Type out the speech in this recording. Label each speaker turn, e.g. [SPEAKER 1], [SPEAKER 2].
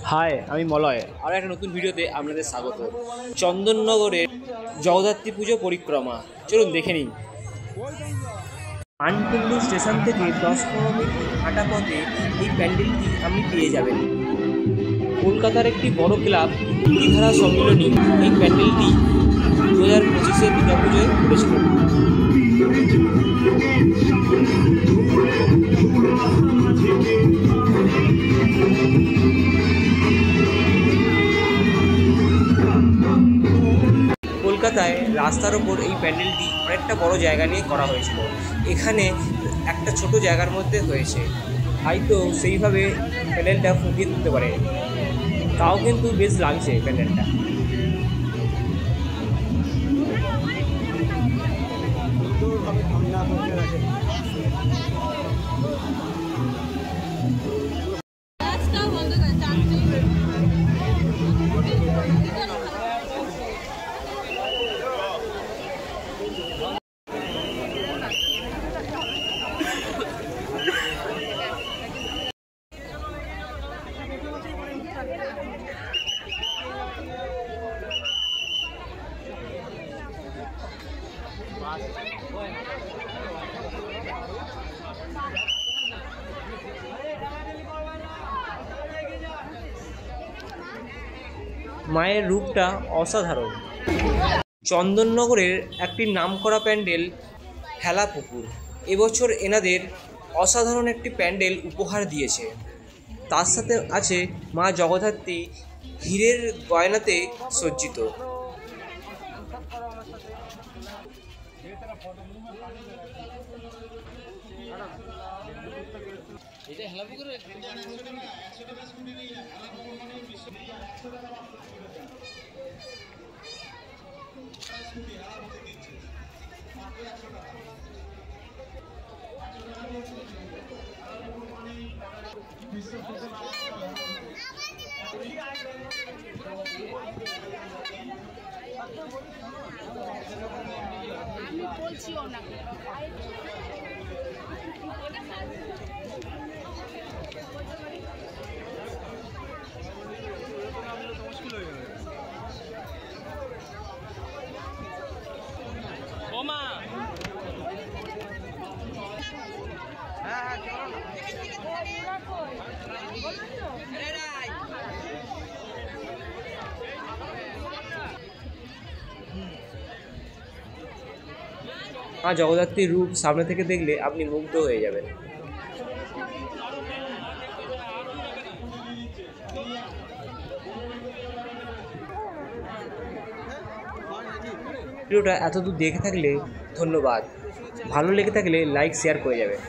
[SPEAKER 1] High, আমি মলয়।
[SPEAKER 2] আর একটা নতুন ভিডিওতে আপনাদের স্বাগত। চন্দননগরের জগদ্ধাত্রী পুজো পরিক্রমা, চলুন দেখে নিই। মানকুণ্ডু স্টেশন থেকে 10-15 মিনিট হাঁটা পথে এই প্যান্ডেলটি আপনি পেয়ে যাবেন। কলকাতার একটি বড় ক্লাব মুক্তিধারা সম্মিলনী এই প্যান্ডেলটি 2025-এ দুর্গাপুজোয় করেছিল। কলকাতায় রাস্তার ওপর এই প্যান্ডেলটি অনেকটা বড় জায়গা নিয়ে করা হয়েছিল। এখানে একটা ছোট জায়গার মধ্যে হয়েছে, হয়তো সেইভাবে প্যান্ডেলটা ফুটিয়ে তুলতে পারে, তাও কিন্তু বেশ লাগছে প্যান্ডেলটা। মায়ের রূপটা অসাধারণ। চন্দননগরের একটি নামকরা প্যান্ডেল হেলাপুকুর এবছর এনাদের অসাধারণ একটি প্যান্ডেল উপহার দিয়েছে। তার সাথে আছে মা জগদ্ধাত্রী হীরের গয়নাতে সজ্জিত। আমি বলছি ওনাকে মা জগদ্ধাত্রীর রূপ সামনে থেকে দেখলে আপনি মুগ্ধ হয়ে যাবেন। ভিডিওটা এতদূর দেখে থাকলে ধন্যবাদ। ভালো লেগে থাকলে লাইক শেয়ার করে যাবেন।